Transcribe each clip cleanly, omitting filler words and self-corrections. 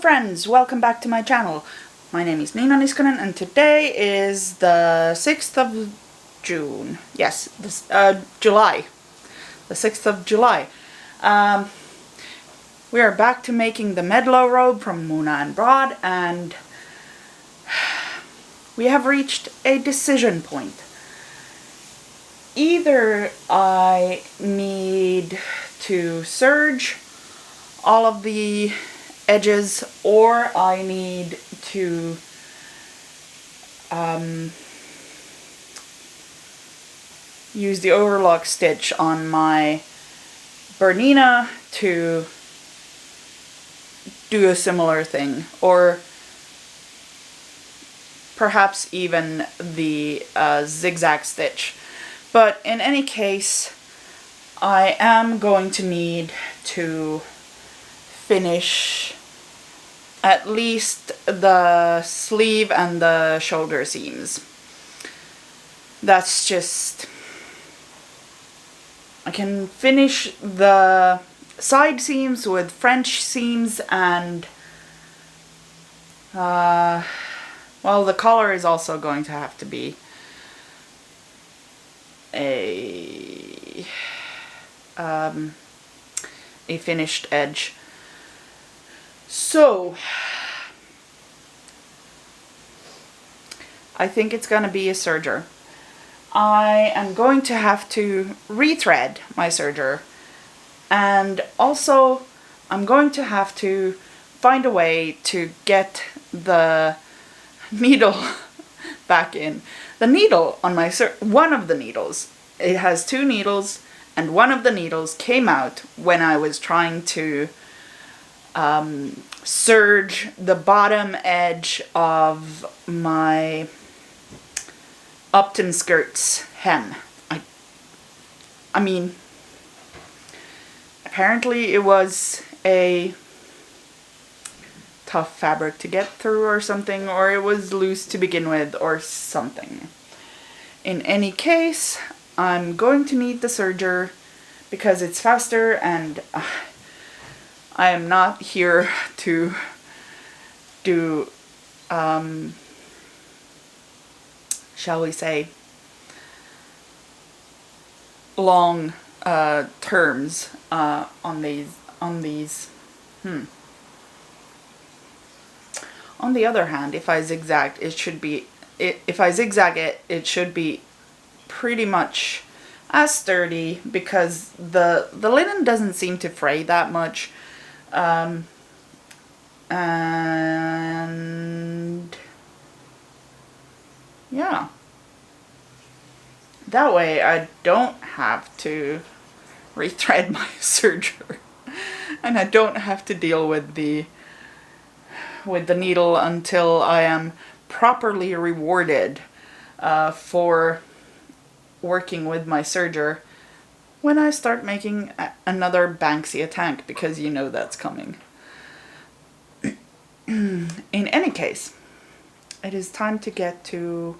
friends, welcome back to my channel. My name is Niskanen and today is the 6th of June. Yes, July. The 6th of July. We are back to making the Medlow Robe from Muna and Broad, and we have reached a decision point. Either I need to serge all of the edges, or I need to use the overlock stitch on my Bernina to do a similar thing, or perhaps even the zigzag stitch. But in any case, I am going to need to finish at least the sleeve and the shoulder seams. That's just... I can finish the side seams with French seams, and well, the collar is also going to have to be a finished edge. So I think it's gonna be a serger. I am going to have to rethread my serger, and also I'm going to have to find a way to get the needle back in. The needle on my one of the needles, it has two needles, and one of the needles came out when I was trying to serge the bottom edge of my Upton skirts hem. I mean, apparently it was a tough fabric to get through or something, or it was loose to begin with or something. In any case, I'm going to need the serger because it's faster, and I am not here to do, shall we say, long terms on these. On the other hand, if I zigzag, it should be it should be pretty much as sturdy, because the linen doesn't seem to fray that much. And yeah, that way I don't have to rethread my serger, and I don't have to deal with the needle until I am properly rewarded for working with my serger when I start making another Banksia tank, because you know that's coming. In any case, it is time to get to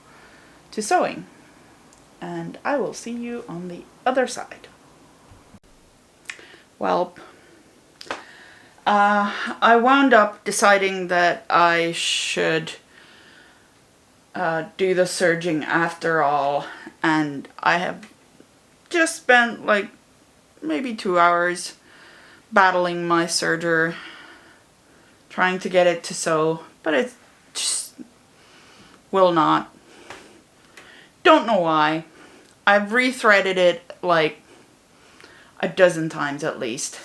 sewing, and I will see you on the other side. Well, I wound up deciding that I should do the serging after all, and I have just spent like maybe 2 hours battling my serger, trying to get it to sew, but it just will not. Don't know why. I've rethreaded it like a dozen times at least.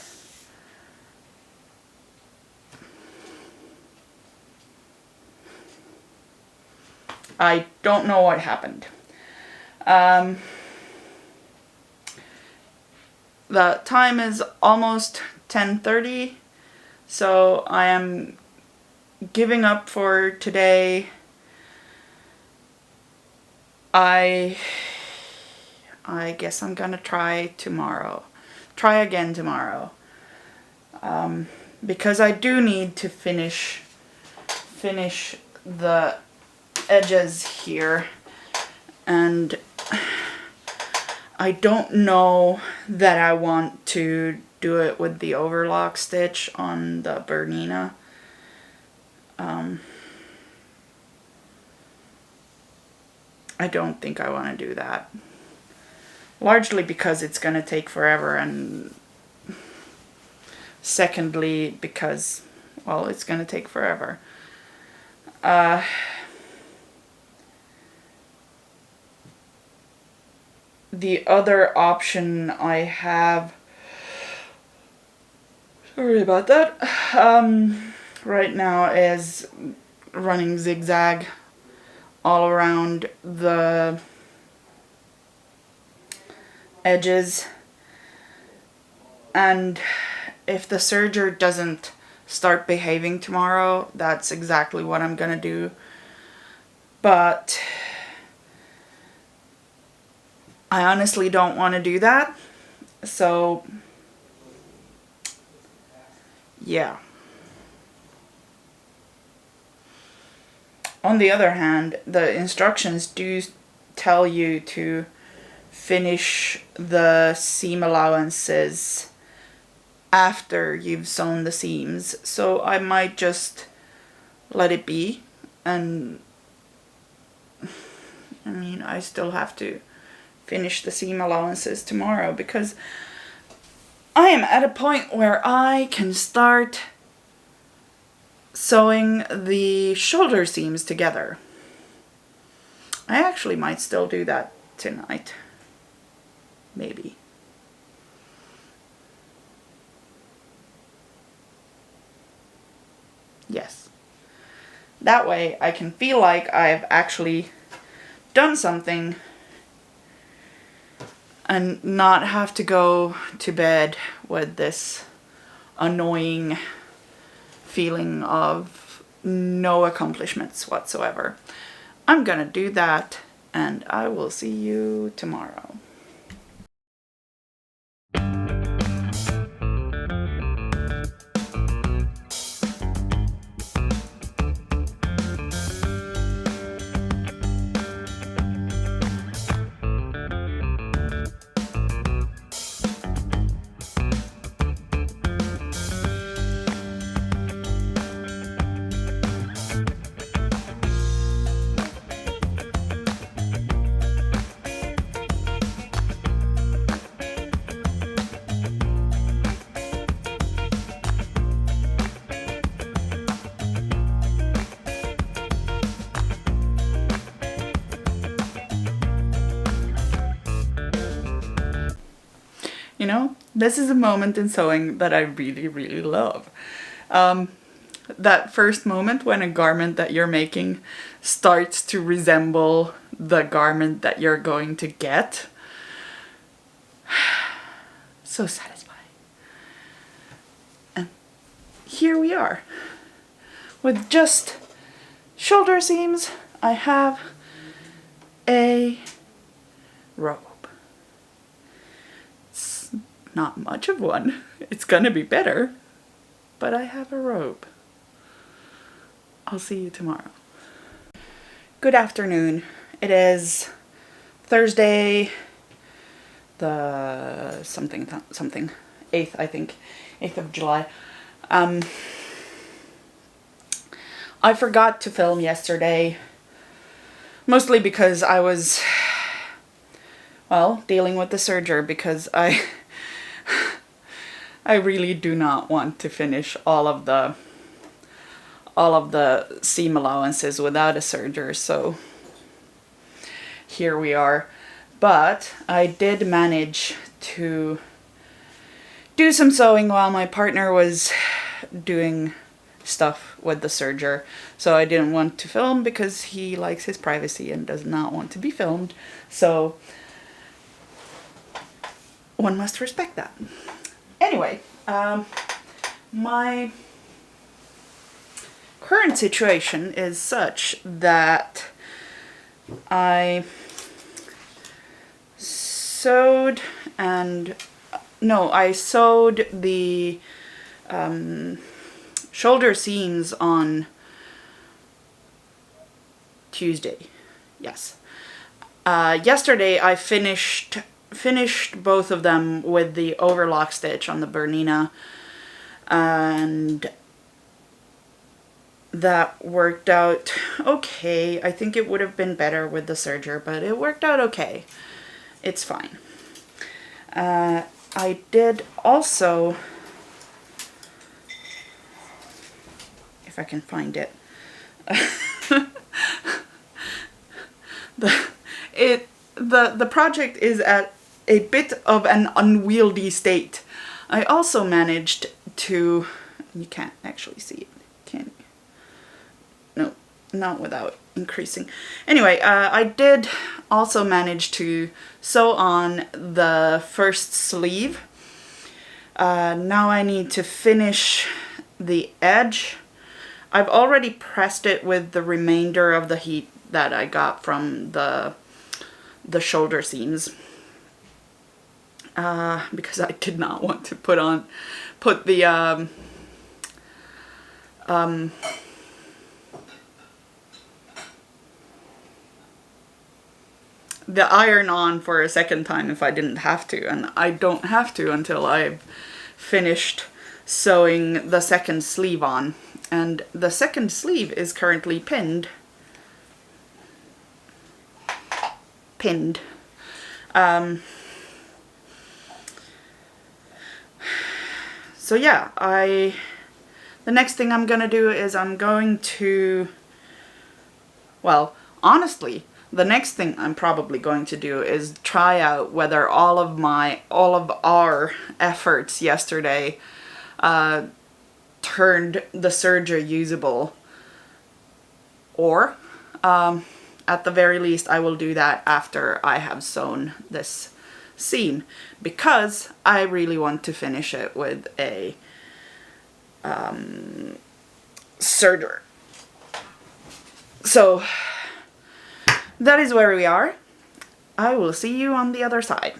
I don't know what happened. The time is almost 10:30, so I am giving up for today. I guess I'm gonna try again tomorrow, because I do need to finish the edges here, and I don't know that I want to do it with the overlock stitch on the Bernina. I don't think I want to do that. Largely because it's going to take forever, and secondly because, well, it's going to take forever. The other option I have, sorry about that, right now is running zigzag all around the edges, and if the serger doesn't start behaving tomorrow, that's exactly what I'm gonna do. But I honestly don't want to do that, so yeah. On the other hand, the instructions do tell you to finish the seam allowances after you've sewn the seams, so I might just let it be. And I mean, I still have to finish the seam allowances tomorrow because I am at a point where I can start sewing the shoulder seams together. I actually might still do that tonight. Maybe. Yes. That way I can feel like I've actually done something and not have to go to bed with this annoying feeling of no accomplishments whatsoever. I'm gonna do that, and I will see you tomorrow. You know, this is a moment in sewing that I really, really love. That first moment when a garment that you're making starts to resemble the garment that you're going to get. So satisfying. And here we are. With just shoulder seams, I have a robe. Not much of one. It's gonna be better, but I have a robe. I'll see you tomorrow. Good afternoon. It is Thursday, the something 8th, I think, 8th of July. I forgot to film yesterday, mostly because I was, well, dealing with the serger, because I really do not want to finish all of the seam allowances without a serger, so here we are. But I did manage to do some sewing while my partner was doing stuff with the serger, so I didn't want to film because he likes his privacy and does not want to be filmed, so one must respect that. Anyway, my current situation is such that I sewed the shoulder seams on Tuesday. Yes. Yesterday I finished both of them with the overlock stitch on the Bernina, and that worked out okay. I think it would have been better with the serger, but it worked out okay. It's fine. I did also, if I can find it, the project is at a bit of an unwieldy state. I also managed to, you can't actually see it, can you? No, not without increasing. Anyway, I did also manage to sew on the first sleeve. Now I need to finish the edge. I've already pressed it with the remainder of the heat that I got from the shoulder seams. Because I did not want to put the iron on for a second time if I didn't have to, and I don't have to until I've finished sewing the second sleeve on. And the second sleeve is currently pinned. So yeah, the next thing I'm gonna do is I'm going to, well, honestly, the next thing I'm probably going to do is try out whether all of our efforts yesterday turned the serger usable, or at the very least I will do that after I have sewn this seam, because I really want to finish it with a serger. So that is where we are. I will see you on the other side.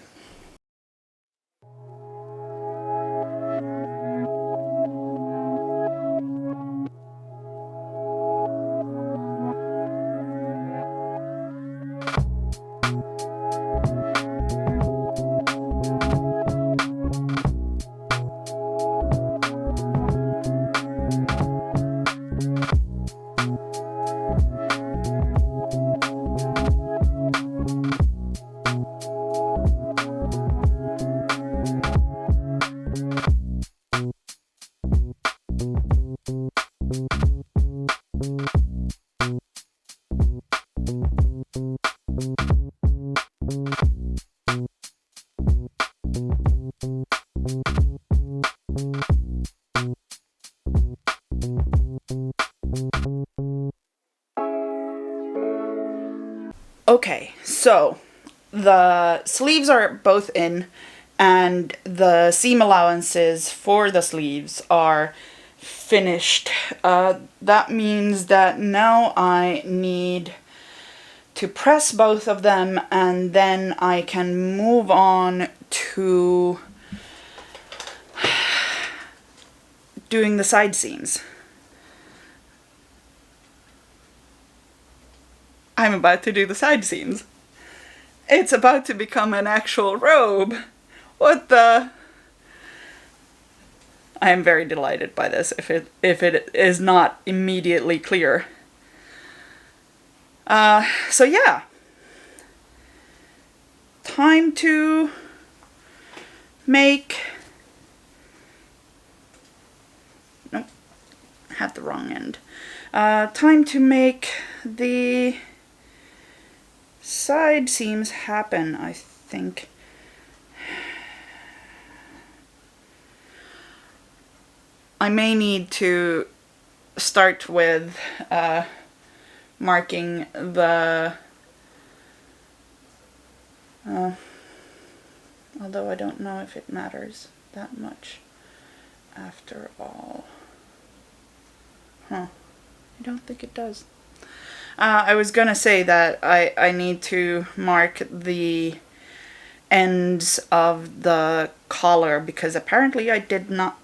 Okay, so the sleeves are both in, and the seam allowances for the sleeves are finished. That means that now I need to press both of them, and then I can move on to doing the side seams. I'm about to do the side seams. It's about to become an actual robe. What the? I am very delighted by this, if it is not immediately clear. So yeah. Time to make... Nope, I had the wrong end. Time to make the side seams happen, I think. I may need to start with marking the although I don't know if it matters that much after all. I don't think it does. I was gonna say that I need to mark the ends of the collar, because apparently I did not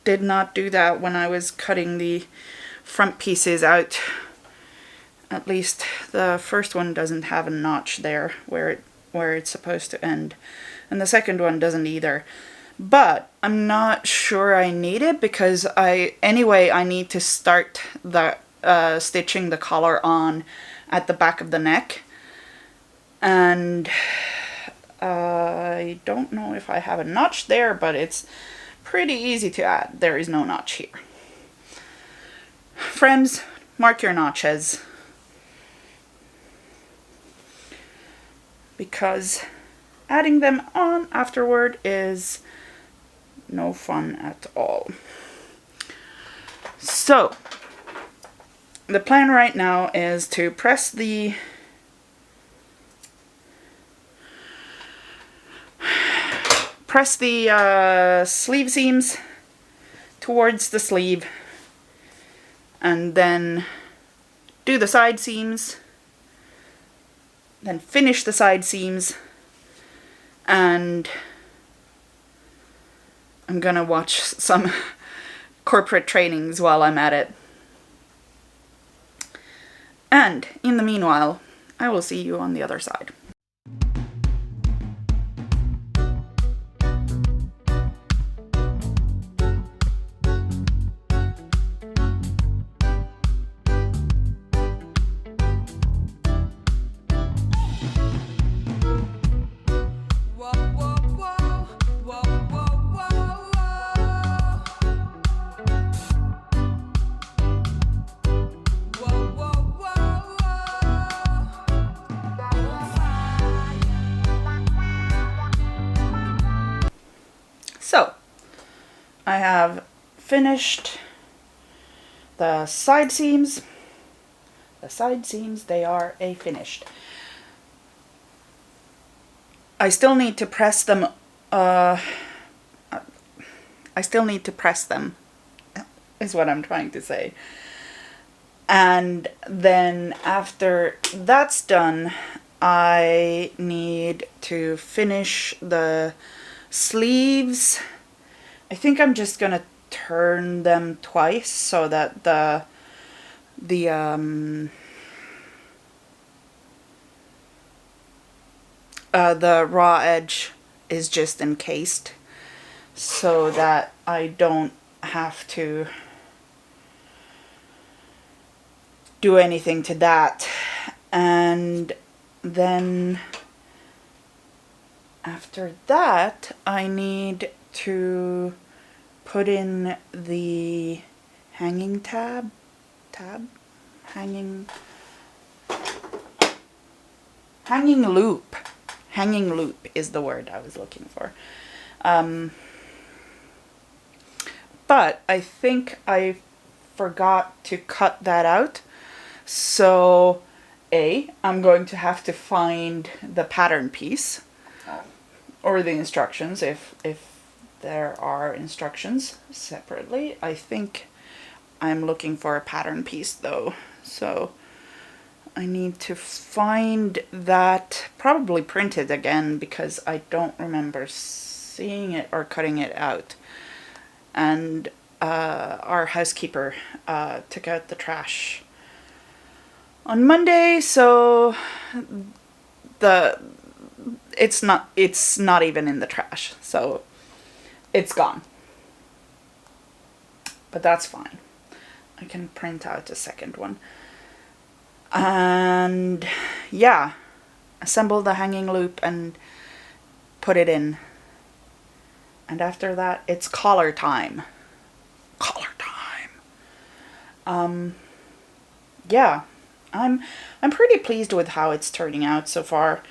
do that when I was cutting the front pieces out. At least the first one doesn't have a notch there where it's supposed to end, and the second one doesn't either. But I'm not sure I need it because anyway I need to start the stitching the collar on at the back of the neck, and I don't know if I have a notch there, but it's pretty easy to add. There is no notch here. Friends, mark your notches, because adding them on afterward is no fun at all. So the plan right now is to press the sleeve seams towards the sleeve, and then do the side seams, then finish the side seams, and I'm gonna watch some corporate trainings while I'm at it. And in the meanwhile, I will see you on the other side. So, I have finished the side seams. The side seams, they are finished. I still need to press them. Is what I'm trying to say. And then after that's done, I need to finish the sleeves. I think I'm just gonna turn them twice so that the raw edge is just encased, so that I don't have to do anything to that. And then after that, I need to put in the hanging hanging loop. Hanging loop is the word I was looking for. But I think I forgot to cut that out. So I'm going to have to find the pattern piece, or the instructions if there are instructions separately. I think I'm looking for a pattern piece though, so I need to find that, probably print it again because I don't remember seeing it or cutting it out. And our housekeeper took out the trash on Monday, so it's not even in the trash, so it's gone. But that's fine. I can print out a second one. And yeah, assemble the hanging loop and put it in. And after that, it's collar time. Collar time. Yeah, I'm pretty pleased with how it's turning out so far.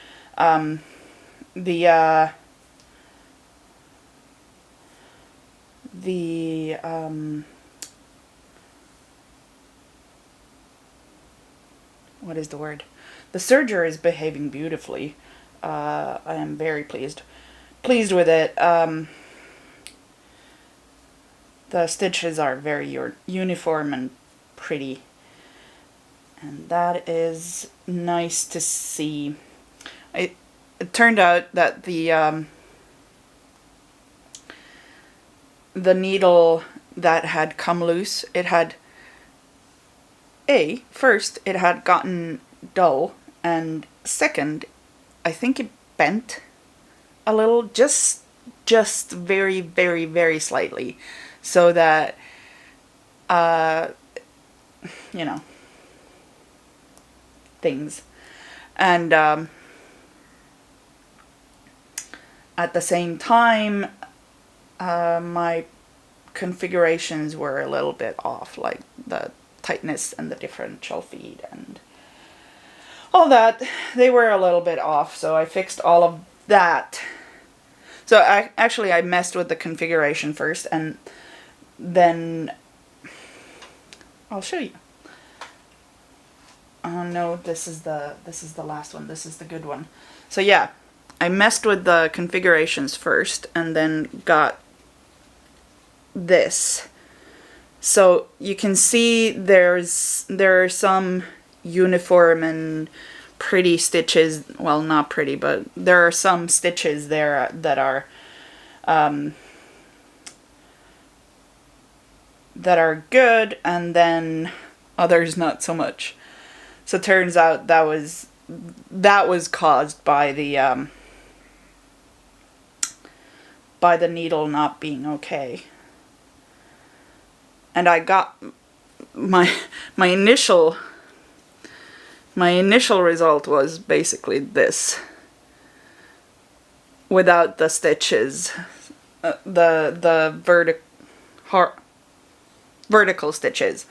What is the word? The serger is behaving beautifully. I am very pleased with it. The stitches are very uniform and pretty, and that is nice to see. It turned out that the needle that had come loose, it had first it had gotten dull, and second, I think it bent a little, just just very, very, very slightly, so that, you know, things. And at the same time, my configurations were a little bit off, like the tightness and the differential feed and all that. They were a little bit off, so I fixed all of that. So I messed with the configuration first, and then I'll show you. Oh no, this is the last one. This is the good one. So yeah, I messed with the configurations first and then got this. So you can see there are some uniform and pretty stitches. Well, not pretty, but there are some stitches there that are good, and then others not so much. So it turns out that was caused by the needle not being okay. And I got my initial result was basically this, without the stitches, the vertical stitches.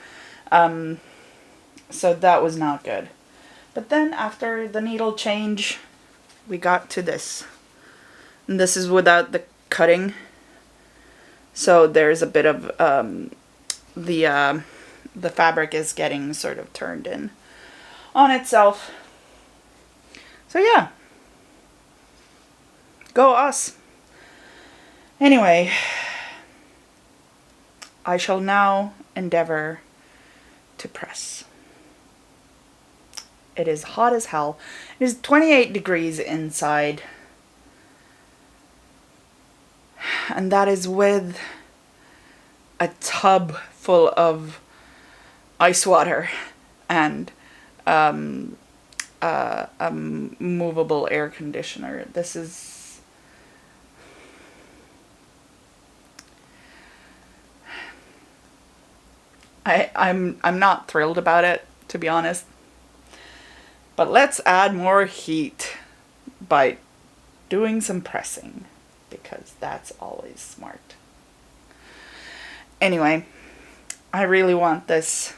So that was not good. But then after the needle change, we got to this. And this is without the cutting. So there's a bit of the fabric is getting sort of turned in on itself. So yeah. Go us. Anyway, I shall now endeavor to press. It is hot as hell. It is 28 degrees inside. And that is with a tub full of ice water and a movable air conditioner. This is... I'm not thrilled about it, to be honest. But let's add more heat by doing some pressing, because that's always smart. Anyway, I really want this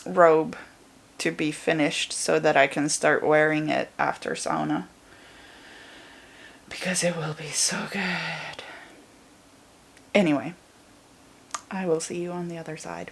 robe to be finished so that I can start wearing it after sauna, because it will be so good. Anyway, I will see you on the other side.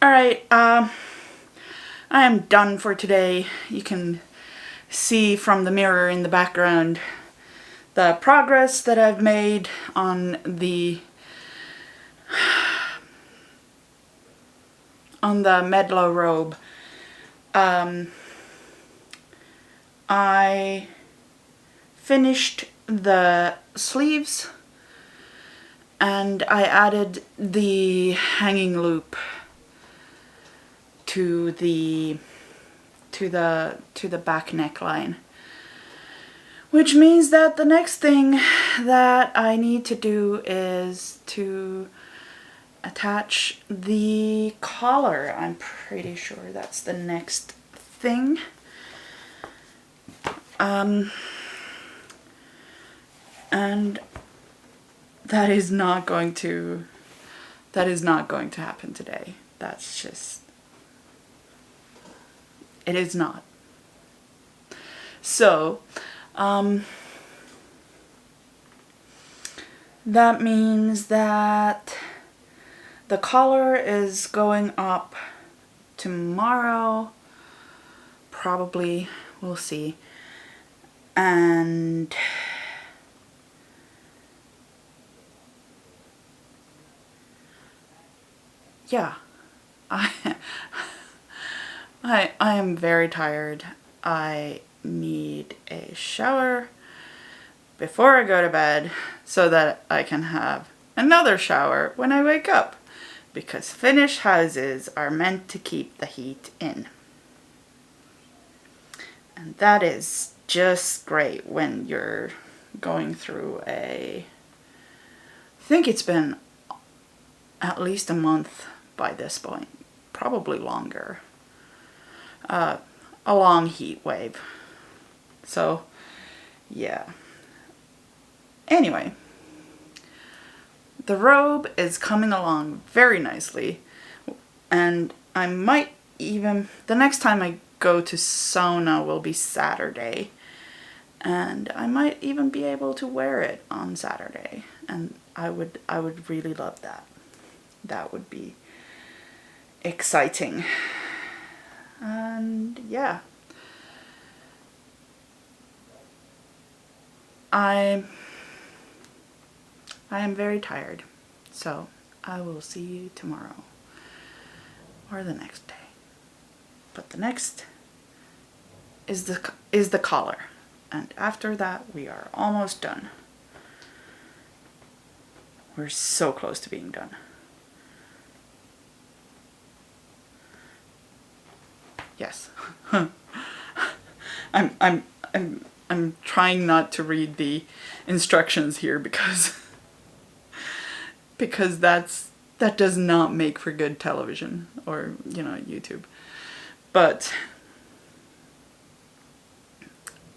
Alright, I am done for today. You can see from the mirror in the background the progress that I've made on the Medlow Robe. I finished the sleeves and I added the hanging loop to the back neckline, Which means that the next thing that I need to do is to attach the collar. I'm pretty sure that's the next thing. And that is not going to happen today. That's just, it is not. So, that means that the collar is going up tomorrow, probably, we'll see. And yeah, I am very tired. I need a shower before I go to bed so that I can have another shower when I wake up, because Finnish houses are meant to keep the heat in. And that is just great when you're going through I think it's been at least a month by this point, probably longer, a long heat wave. So, yeah. Anyway, the robe is coming along very nicely, and I might even, the next time I go to sauna will be Saturday, and I might even be able to wear it on Saturday, and I would really love that. That would be exciting. And yeah, I am very tired, so I will see you tomorrow or the next day. But the next is the collar, and after that we are almost done. We're so close to being done. Yes. I'm trying not to read the instructions here because that does not make for good television or, YouTube. But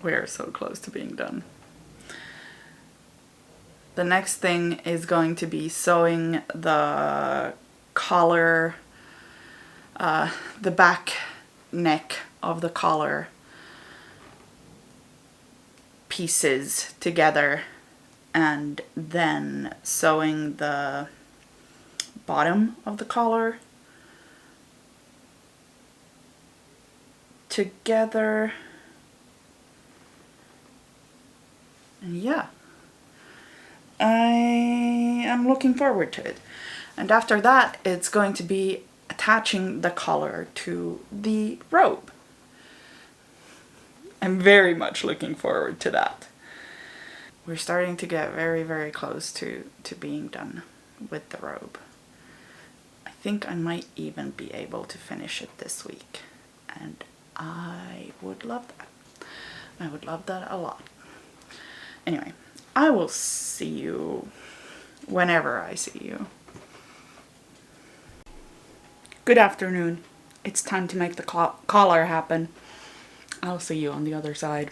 we're so close to being done. The next thing is going to be sewing the collar, the back neck of the collar pieces together, and then sewing the bottom of the collar together. And yeah, I am looking forward to it. And after that, it's going to be attaching the collar to the robe. I'm very much looking forward to that. We're starting to get very, very close to being done with the robe. I think I might even be able to finish it this week. And I would love that. I would love that a lot. Anyway, I will see you whenever I see you. Good afternoon. It's time to make the collar happen. I'll see you on the other side.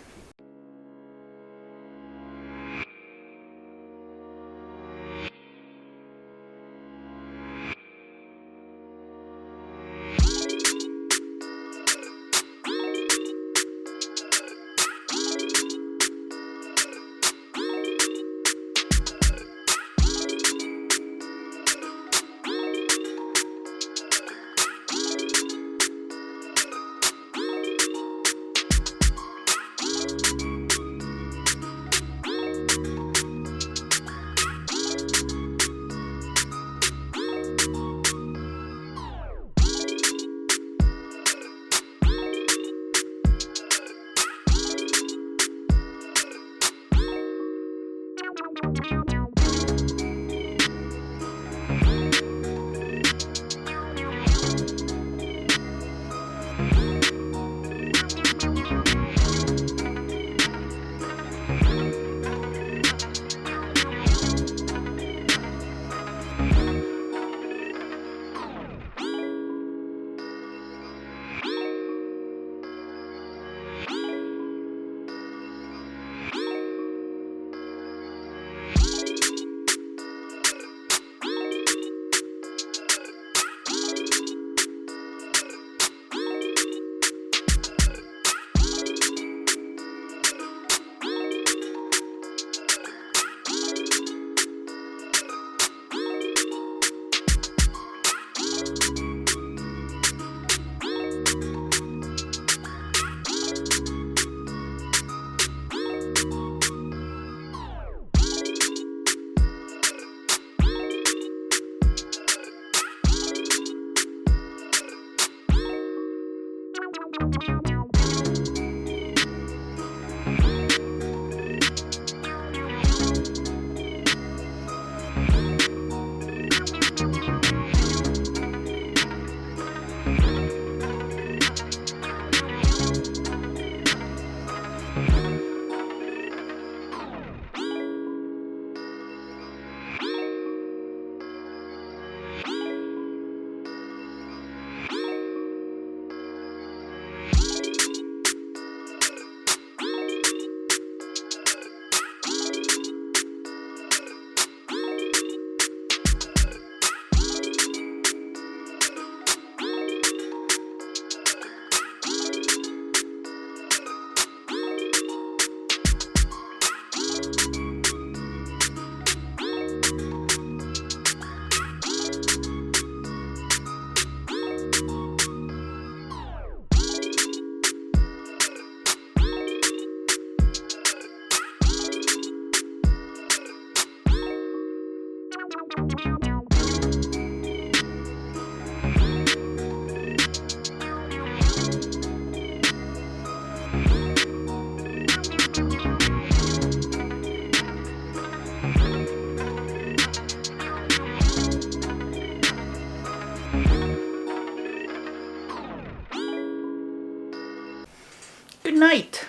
Good night.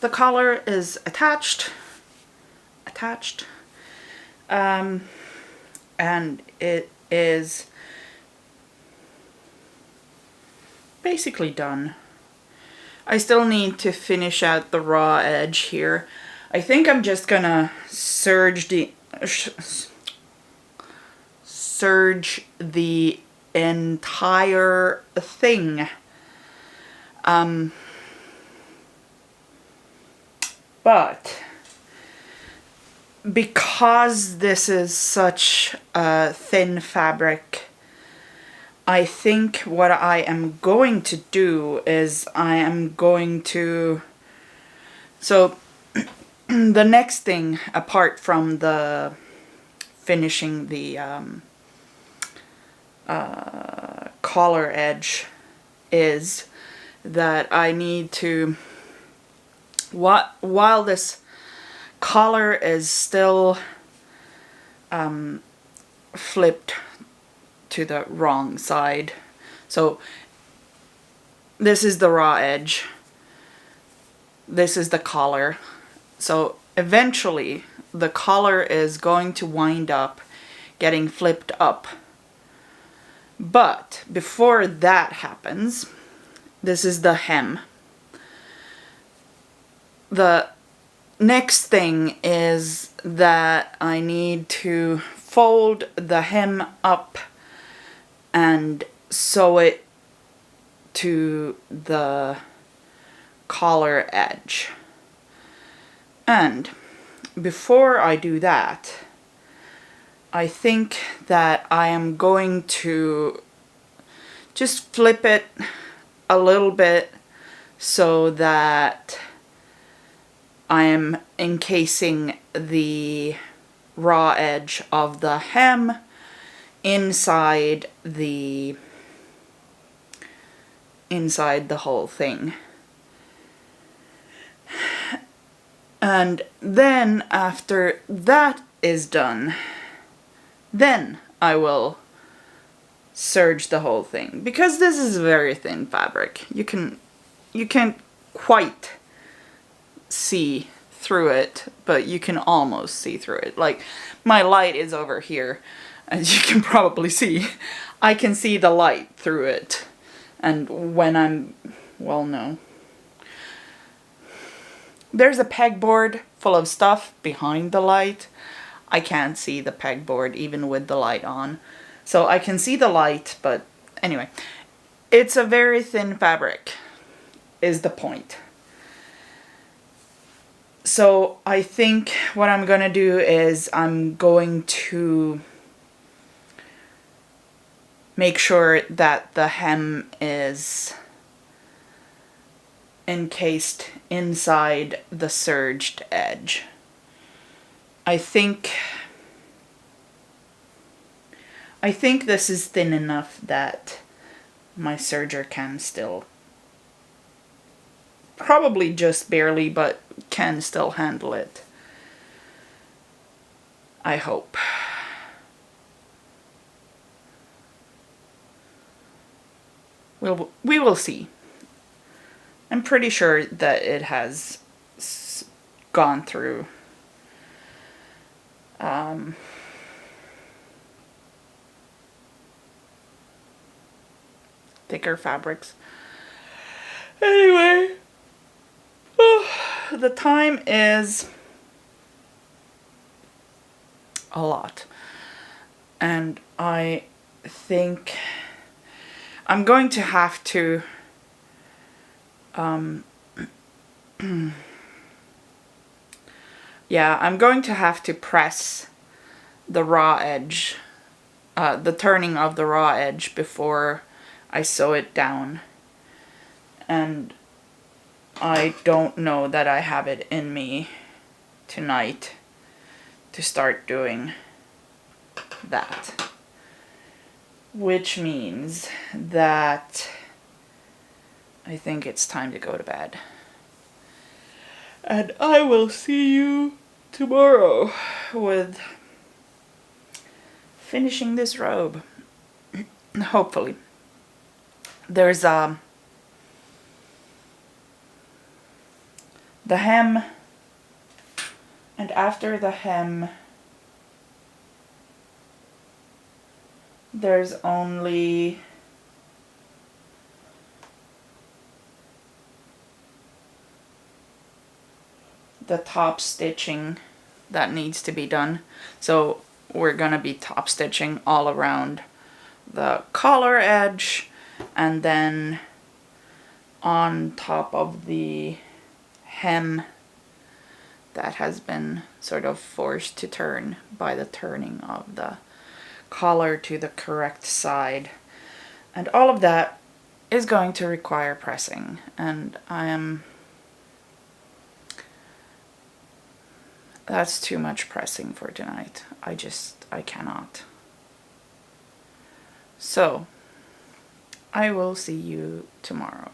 The collar is attached, and it is basically done. I still need to finish out the raw edge here. I think I'm just gonna serge the entire thing. But because this is such a thin fabric, I think what I am going to do is I am going to, so the next thing apart from the finishing the collar edge is that I need to, while this collar is still flipped to the wrong side. So this is the raw edge. This is the collar. So eventually the collar is going to wind up getting flipped up. But before that happens, this is the hem. The next thing is that I need to fold the hem up and sew it to the collar edge. And before I do that, I think that I am going to just flip it a little bit so that I am encasing the raw edge of the hem inside the whole thing. And then after that is done, then I will serge the whole thing, because this is a very thin fabric. You can't quite see through it, but you can almost see through it. Like, my light is over here, as you can probably see. I can see the light through it. And when I'm, well, no. There's a pegboard full of stuff behind the light. I can't see the pegboard even with the light on. So I can see the light, but anyway. It's a very thin fabric, is the point. So I think what I'm going to do is I'm going to make sure that the hem is encased inside the serged edge. I think I think this is thin enough that my serger can still, probably just barely, but can still handle it. I hope. We will see. I'm pretty sure that it has gone through thicker fabrics. Anyway, the time is a lot, and I think I'm going to have to yeah, I'm going to have to press the raw edge, the turning of the raw edge before I sew it down. And I don't know that I have it in me tonight to start doing that. Which means that I think it's time to go to bed. And I will see you tomorrow with finishing this robe. Hopefully. There's the hem, and after the hem there's only the top stitching that needs to be done. So we're gonna be top stitching all around the collar edge, and then on top of the hem that has been sort of forced to turn by the turning of the collar to the correct side. And all of that is going to require pressing, and that's too much pressing for tonight. I cannot. So I will see you tomorrow.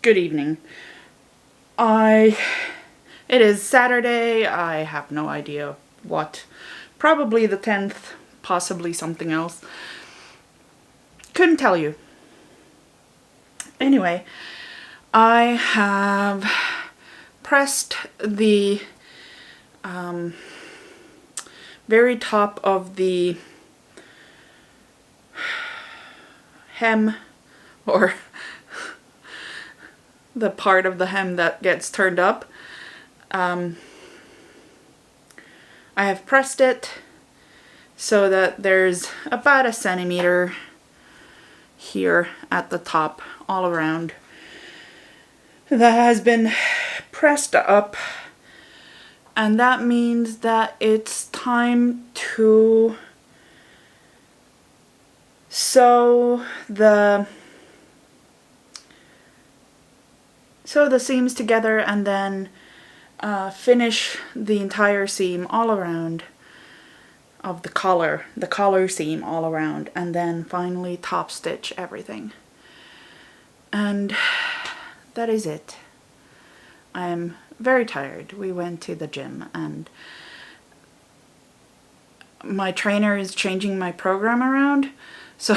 Good evening. It is Saturday. I have no idea what. Probably the 10th, possibly something else. Couldn't tell you. Anyway, I have pressed the very top of the hem, or the part of the hem that gets turned up. I have pressed it so that there's about 1 centimeter here at the top all around that has been pressed up, and that means that it's time to sew the seams together, and then finish the entire seam all around of the collar seam all around, and then finally top stitch everything. And that is it. I am very tired. We went to the gym, and my trainer is changing my program around, so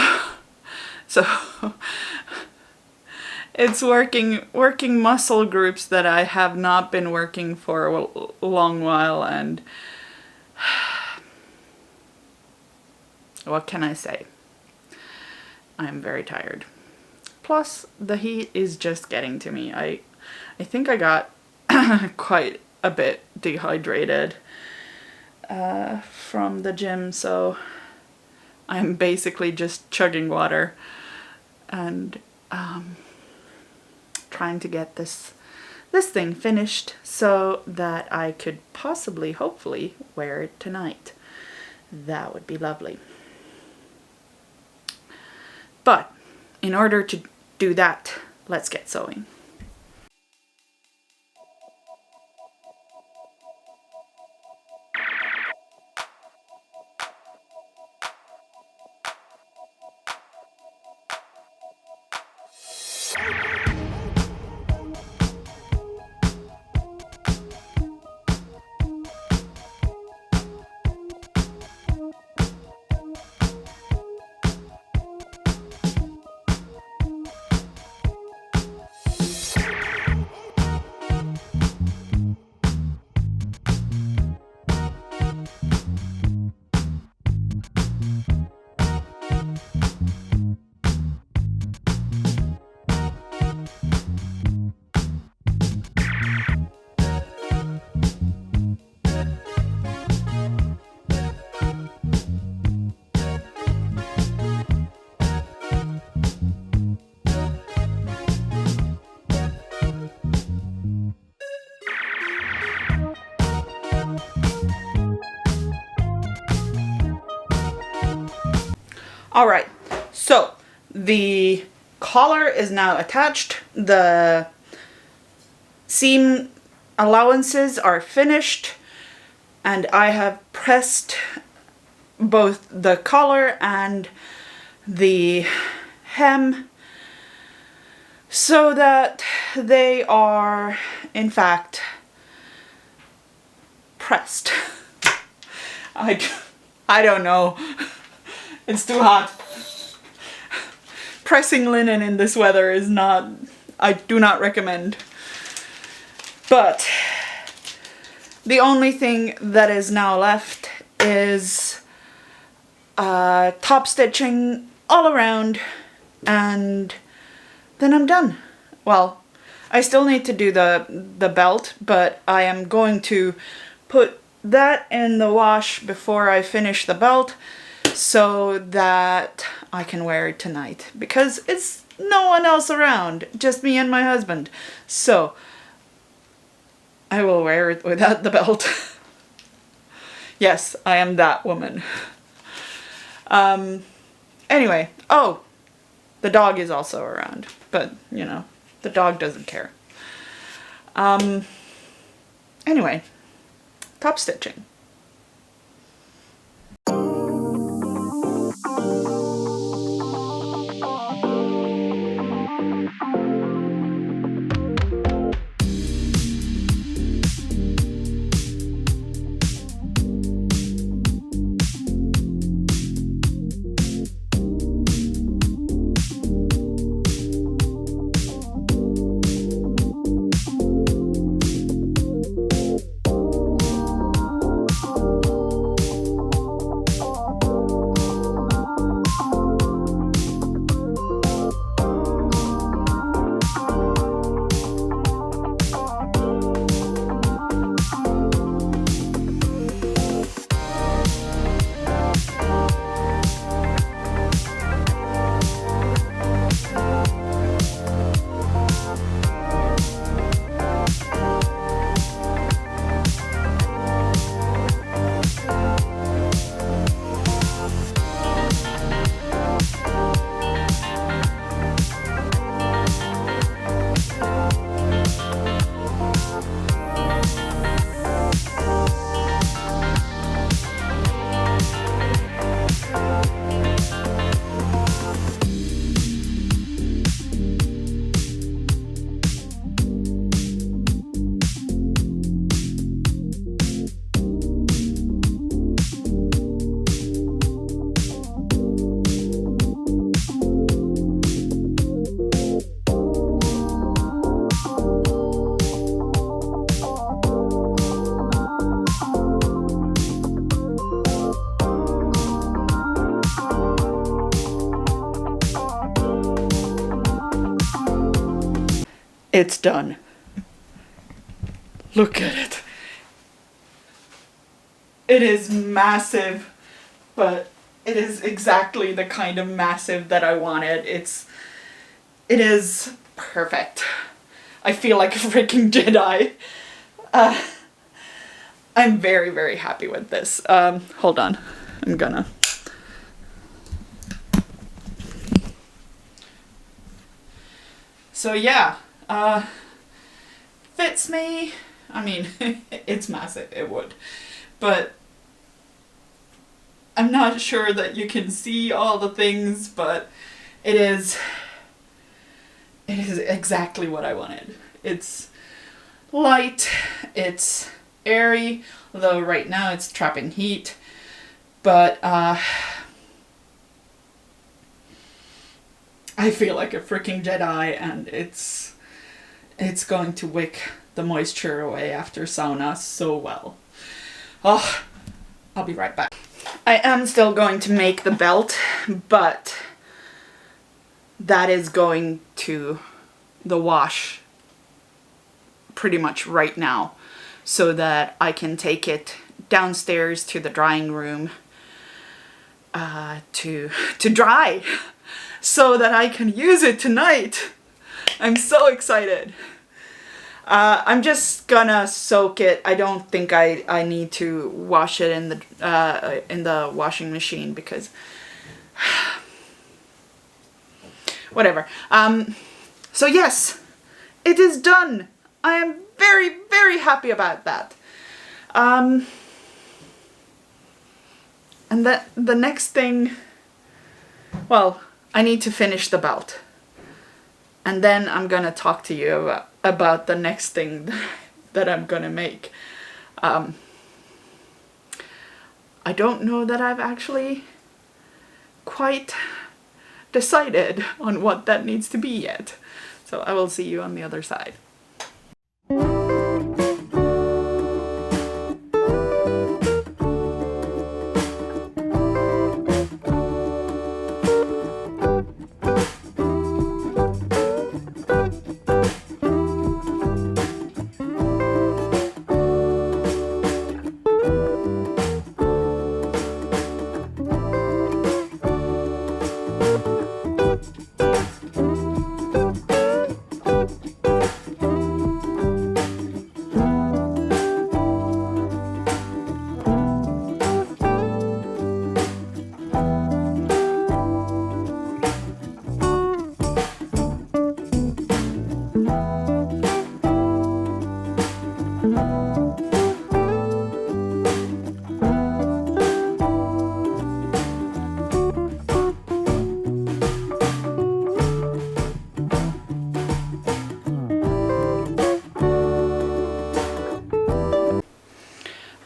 it's working muscle groups that I have not been working for a long while, and what can I say? I'm very tired. Plus, the heat is just getting to me. I think I got quite a bit dehydrated from the gym, so I'm basically just chugging water and trying to get this thing finished so that I could possibly, hopefully, wear it tonight. That would be lovely. But in order to do that, let's get sewing. Alright, so the collar is now attached. The seam allowances are finished. And I have pressed both the collar and the hem so that they are, in fact, pressed. I don't know. It's too hot. Pressing linen in this weather is not, I do not recommend. But the only thing that is now left is top stitching all around, and then I'm done. Well, I still need to do the belt, but I am going to put that in the wash before I finish the belt so that I can wear it tonight, because it's no one else around, just me and my husband. So I will wear it without the belt. Yes, I am that woman. Anyway, oh, the dog is also around, but you know, the dog doesn't care. Anyway, top stitching. It's done. Look at it. It is massive, but it is exactly the kind of massive that I wanted. It is perfect. I feel like a freaking Jedi. I'm very, very happy with this. Hold on. I'm gonna. So yeah, fits me. I mean, it's massive, it would. But I'm not sure that you can see all the things, but it is exactly what I wanted. It's light, it's airy, although right now it's trapping heat, but I feel like a freaking Jedi, and it's going to wick the moisture away after sauna so well. Oh, I'll be right back. I am still going to make the belt, but that is going to the wash pretty much right now so that I can take it downstairs to the drying room to dry so that I can use it tonight. I'm so excited. I'm just gonna soak it. I don't think I need to wash it in the washing machine because whatever. So yes, it is done. I am very, very happy about that. And the next thing, well, I need to finish the belt. And then I'm gonna talk to you about the next thing that I'm gonna make. I don't know that I've actually quite decided on what that needs to be yet. So I will see you on the other side.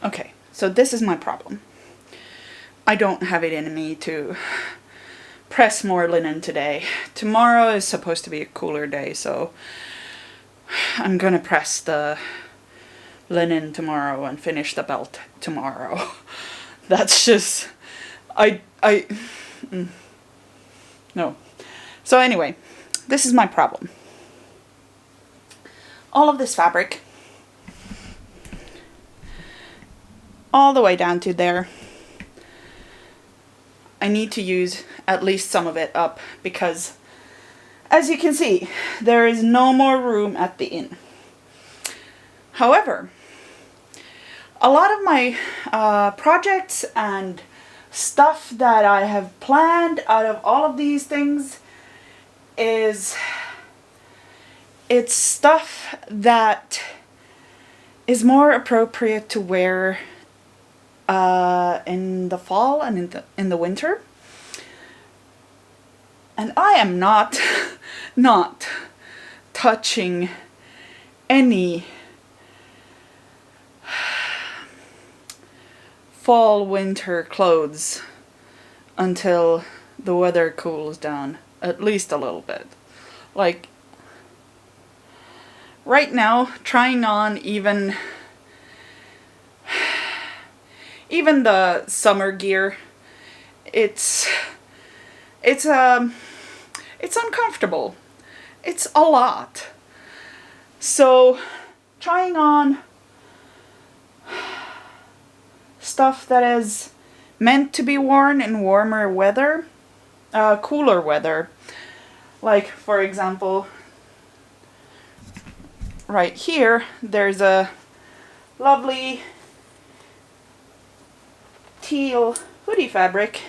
Okay, so this is my problem. I don't have it in me to press more linen today. Tomorrow is supposed to be a cooler day, so I'm gonna press the linen tomorrow and finish the belt tomorrow. That's just, no. So anyway, this is my problem. All of this fabric, all the way down to there, I need to use at least some of it up because, as you can see, there is no more room at the inn. However, a lot of my projects and stuff that I have planned out of all of these things it's stuff that is more appropriate to wear in the fall and in the winter. And I am not touching any fall winter clothes until the weather cools down at least a little bit. Like right now, trying on even the summer gear, it's uncomfortable. It's a lot. So trying on stuff that is meant to be worn in warmer weather, cooler weather, like for example right here there's a lovely teal hoodie fabric.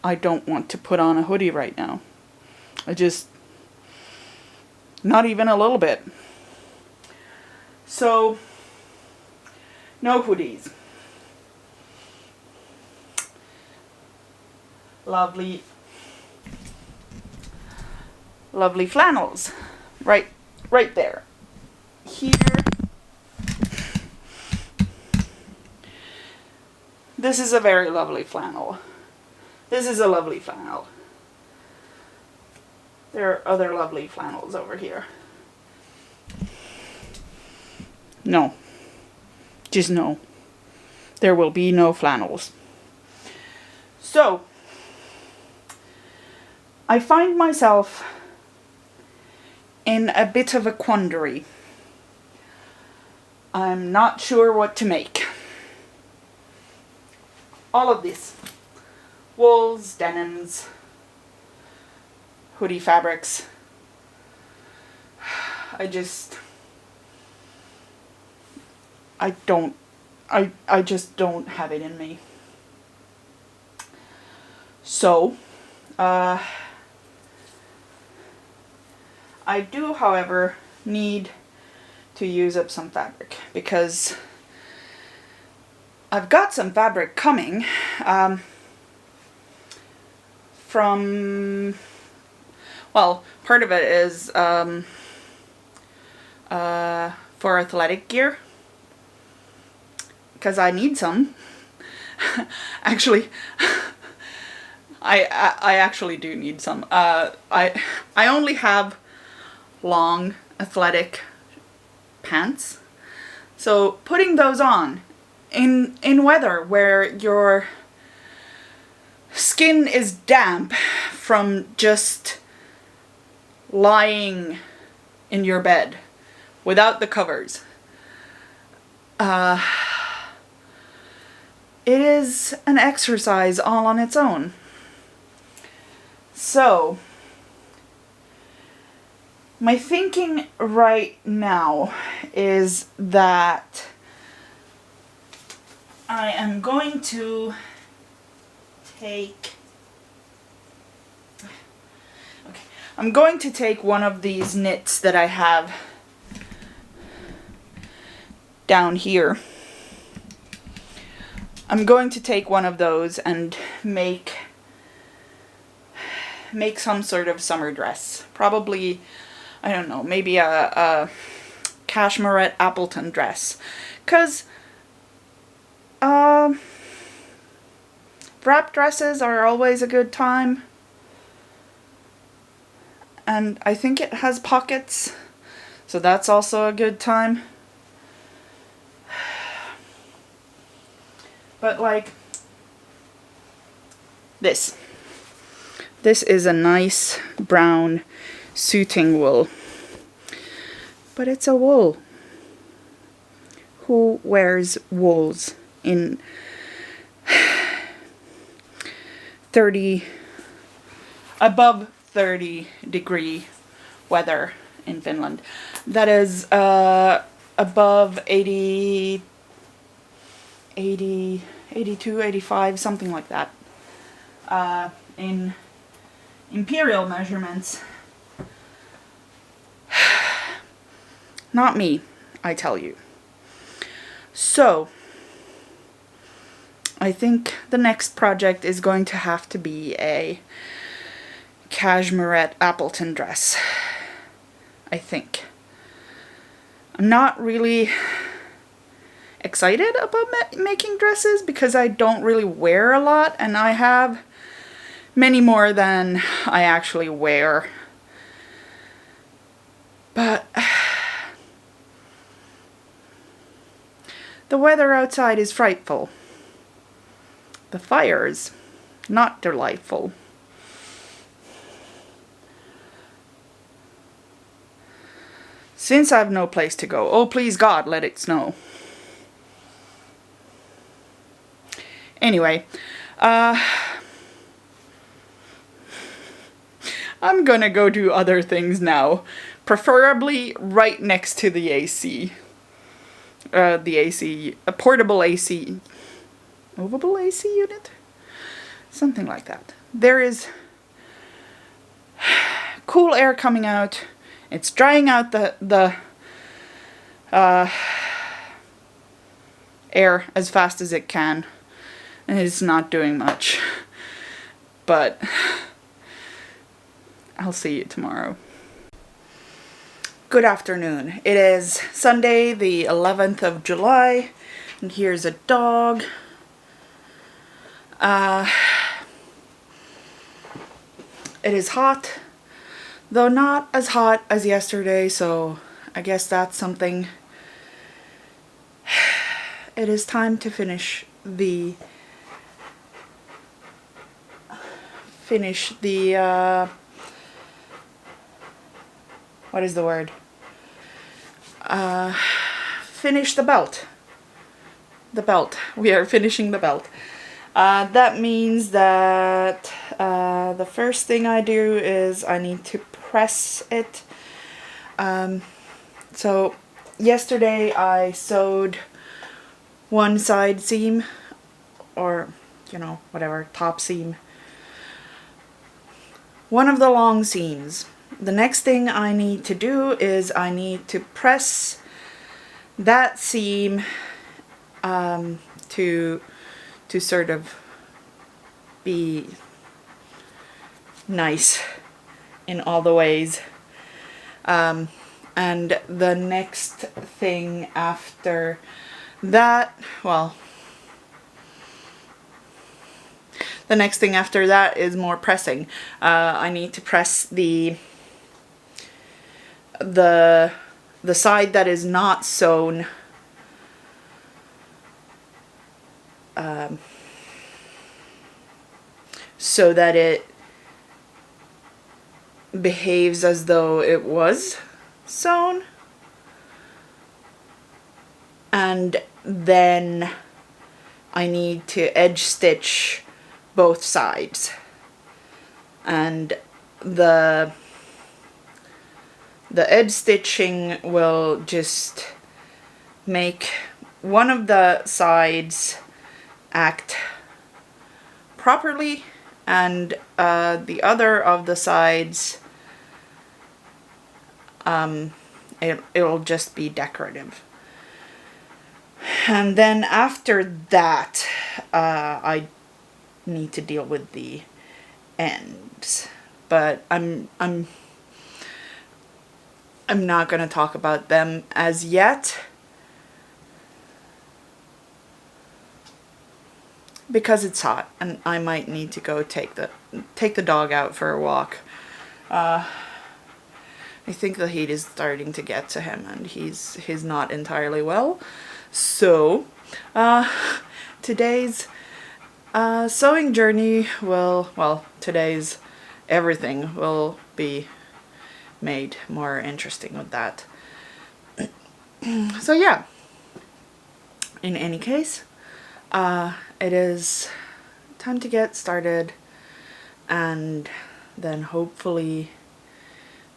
I don't want to put on a hoodie right now. Not even a little bit. So, no hoodies. Lovely flannels. Right there. Here. This is a very lovely flannel. This is a lovely flannel. There are other lovely flannels over here. No. Just no. There will be no flannels. So, I find myself in a bit of a quandary. I'm not sure what to make. All of this. Wools, denims, hoodie fabrics. I just don't have it in me. So, I do, however, need to use up some fabric because I've got some fabric coming from, well, part of it is for athletic gear, because I need some. Actually, I actually do need some. I only have long athletic pants, so putting those on in weather where your skin is damp from just lying in your bed without the covers, it is an exercise all on its own. So my thinking right now is that I am going to take one of these knits that I have down here. I'm going to take one of those and make some sort of summer dress. Probably, I don't know, maybe a cashmere Appleton dress. 'Cause wrap dresses are always a good time. And I think it has pockets, so that's also a good time. But like this is a nice brown suiting wool, but it's a wool. Who wears wools in 30 above 30-degree weather in Finland? That is above 80, 82, 85, something like that. In imperial measurements. Not me, I tell you. So, I think the next project is going to have to be a cashmere Appleton dress. I think. I'm not really excited about making dresses because I don't really wear a lot, and I have many more than I actually wear. But the weather outside is frightful. The fires, not delightful. Since I've no place to go, oh please God, let it snow. Anyway, I'm gonna go do other things now, preferably right next to the AC. A portable AC, movable AC unit? Something like that. There is cool air coming out. It's drying out the air as fast as it can. And it's not doing much. But I'll see you tomorrow. Good afternoon. It is Sunday, the 11th of July, and here's a dog. It is hot, though not as hot as yesterday, so I guess that's something. It is time to finish the what is the word? Finish the belt. The belt. We are finishing the belt. That means that the first thing I do is I need to press it. So yesterday I sewed one side seam, or you know, whatever, top seam. one of the long seams. The next thing I need to do is I need to press that seam to sort of be nice in all the ways. And the next thing after that, well, the next thing after that is more pressing. I need to press the side that is not sewn so that it behaves as though it was sewn, and then I need to edge stitch both sides, and the edge stitching will just make one of the sides act properly, and the other of the sides, it'll just be decorative. And then after that, I need to deal with the ends, but I'm not going to talk about them as yet, because it's hot and I might need to go take the dog out for a walk. I think the heat is starting to get to him and he's not entirely well. So today's sewing journey today's everything will be made more interesting with that. So yeah, in any case, it is time to get started, and then hopefully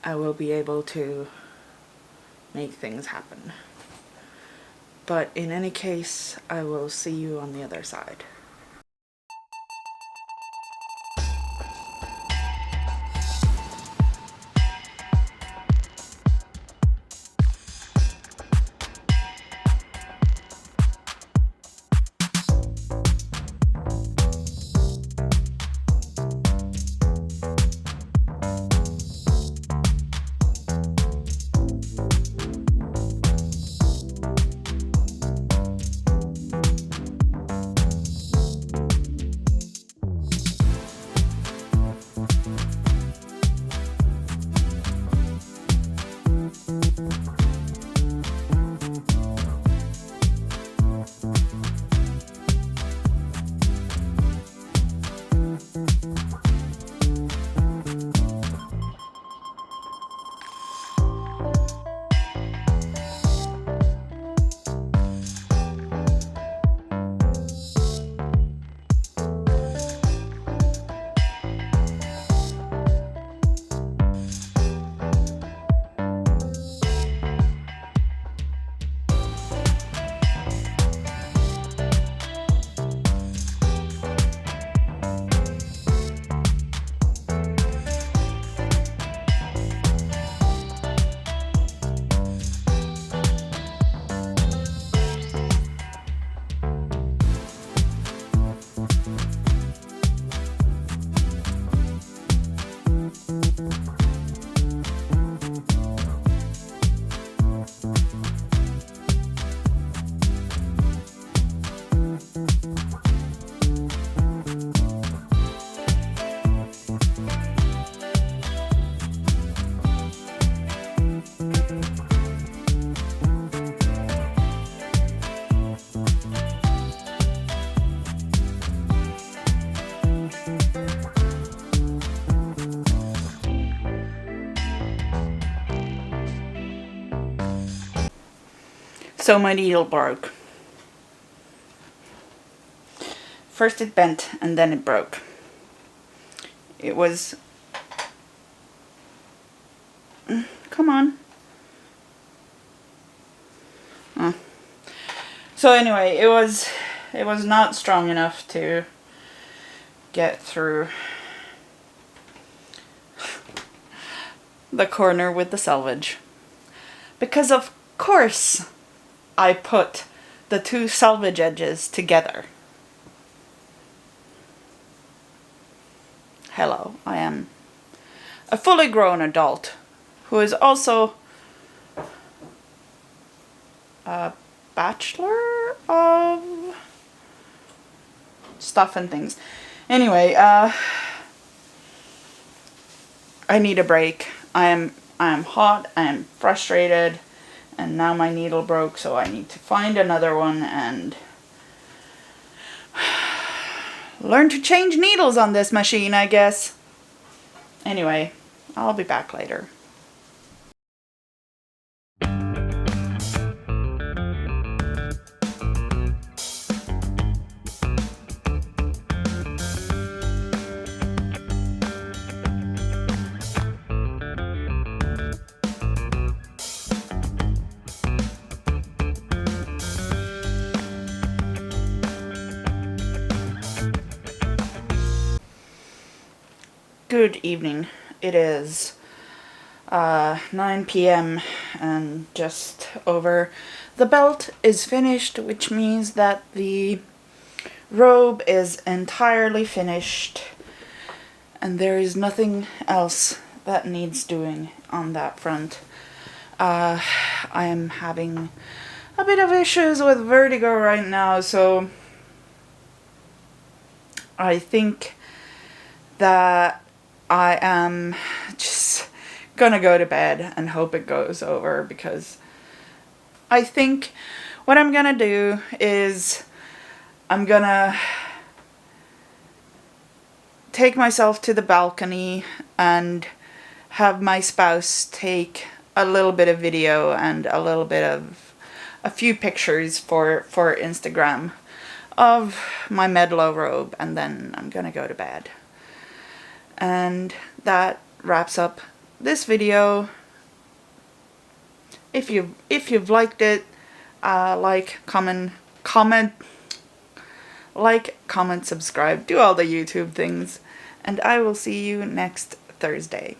I will be able to make things happen. But in any case, I will see you on the other side. So my needle broke. First it bent and then it broke. It was... Come on. So anyway, it was not strong enough to get through the corner with the selvage. Because of course I put the two selvage edges together. Hello, I am a fully grown adult who is also a bachelor of stuff and things. Anyway, I need a break. I am hot, I am frustrated, and now my needle broke, so I need to find another one and learn to change needles on this machine, I guess. Anyway, I'll be back later. Good evening. It is 9 p.m. and just over. The belt is finished, which means that the robe is entirely finished and there is nothing else that needs doing on that front. I am having a bit of issues with vertigo right now, so I think that I am just gonna go to bed and hope it goes over, because I think what I'm gonna do is I'm gonna take myself to the balcony and have my spouse take a little bit of video and a few pictures for Instagram of my Medlow robe, and then I'm gonna go to bed. And that wraps up this video. If you've liked it, like, comment, subscribe, do all the YouTube things, and I will see you next Thursday.